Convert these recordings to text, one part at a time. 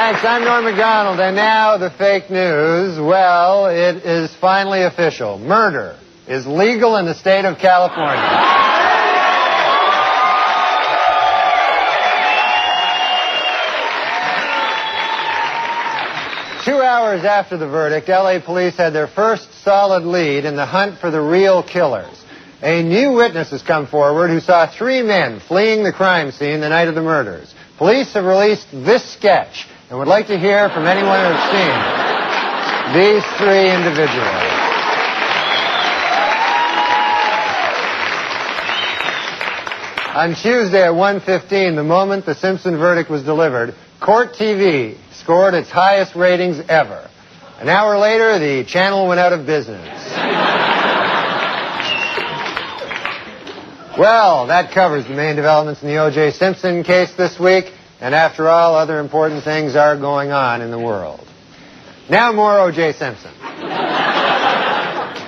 Thanks, I'm Norm Macdonald, and now the fake news. Well, it is finally official. Murder is legal in the state of California. 2 hours after the verdict, L.A. police had their first solid lead in the hunt for the real killers. A new witness has come forward who saw 3 men fleeing the crime scene the night of the murders. Police have released this sketch and would like to hear from anyone who has seen these 3 individuals. On Tuesday at 1:15, the moment the Simpson verdict was delivered, Court TV scored its highest ratings ever. An hour later, the channel went out of business. Well, that covers the main developments in the O.J. Simpson case this week, and after all, other important things are going on in the world. Now more O.J. Simpson.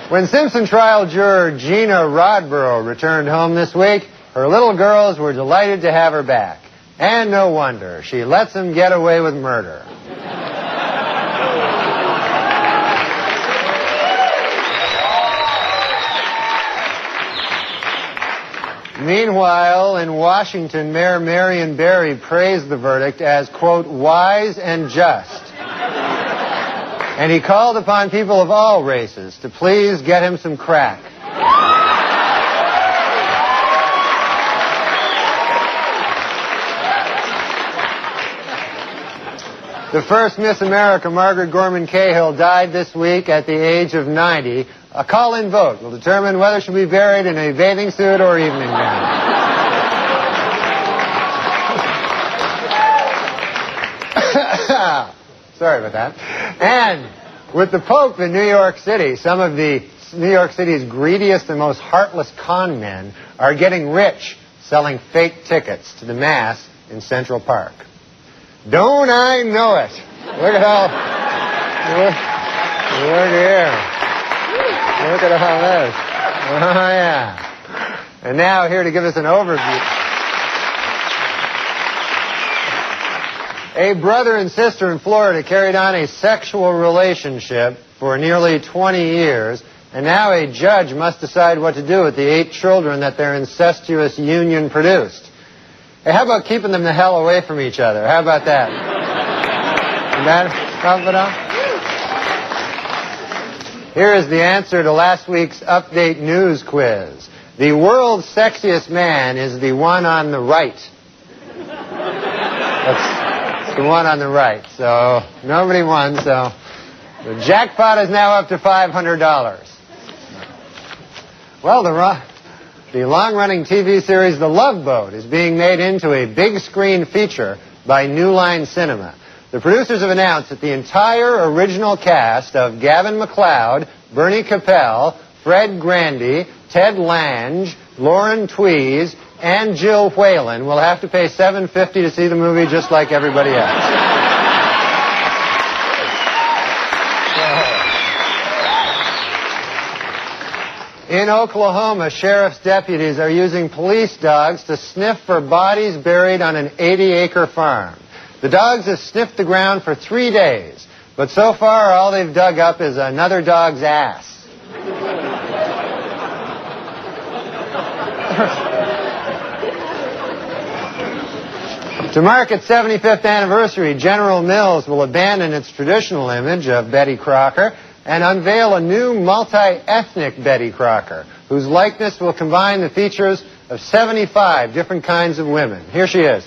When Simpson trial juror Gina Rodborough returned home this week, her little girls were delighted to have her back. And no wonder. She lets them get away with murder. Meanwhile, in Washington, Mayor Marion Barry praised the verdict as, quote, wise and just. And he called upon people of all races to please get him some crack. The first Miss America, Margaret Gorman Cahill, died this week at the age of 90. A call-in vote will determine whether she'll be buried in a bathing suit or evening gown. Sorry about that. And with the Pope in New York City, some of the New York City's greediest and most heartless con men are getting rich selling fake tickets to the Mass in Central Park. Don't I know it? Look at how... Look here. Look at all this. Oh, yeah. And now here to give us an overview. A brother and sister in Florida carried on a sexual relationship for nearly 20 years, and now a judge must decide what to do with the 8 children that their incestuous union produced. Hey, how about keeping them the hell away from each other? How about that? Here is the answer to last week's Update News quiz. The world's sexiest man is the one on the right. That's the one on the right. So nobody won, so the jackpot is now up to $500. Well, the long-running TV series The Love Boat is being made into a big-screen feature by New Line Cinema. The producers have announced that the entire original cast of Gavin MacLeod, Bernie Capel, Fred Grandy, Ted Lange, Lauren Tweez, and Jill Whalen will have to pay $7.50 to see the movie just like everybody else. In Oklahoma, sheriff's deputies are using police dogs to sniff for bodies buried on an 80-acre farm. The dogs have sniffed the ground for 3 days, but so far all they've dug up is another dog's ass. To mark its 75th anniversary, General Mills will abandon its traditional image of Betty Crocker and unveil a new multi-ethnic Betty Crocker, whose likeness will combine the features of 75 different kinds of women. Here she is.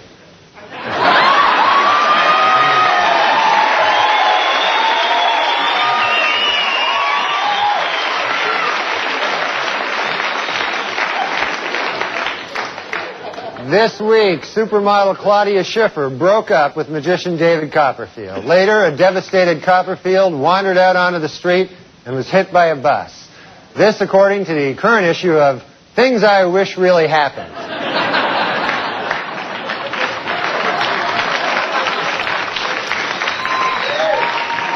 This week, supermodel Claudia Schiffer broke up with magician David Copperfield. Later, a devastated Copperfield wandered out onto the street and was hit by a bus. This, according to the current issue of Things I Wish Really Happened.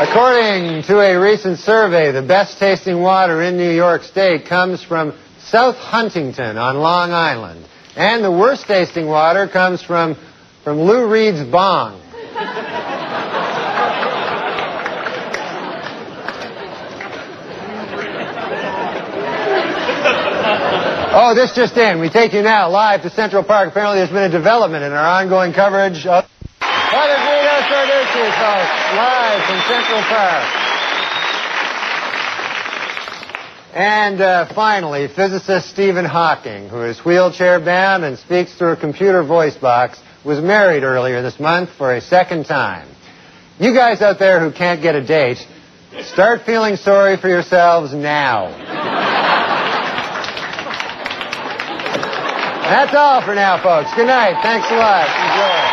According to a recent survey, the best-tasting water in New York State comes from South Huntington on Long Island. And the worst-tasting water comes from Lou Reed's bong. Oh, this just in. We take you now live to Central Park. Apparently there's been a development in our ongoing coverage of... Father Guido Sarducci, folks, live from Central Park. And finally, physicist Stephen Hawking, who is wheelchair-bound and speaks through a computer voice box, was married earlier this month for a second time. You guys out there who can't get a date, start feeling sorry for yourselves now. That's all for now, folks. Good night. Thanks a lot. Enjoy.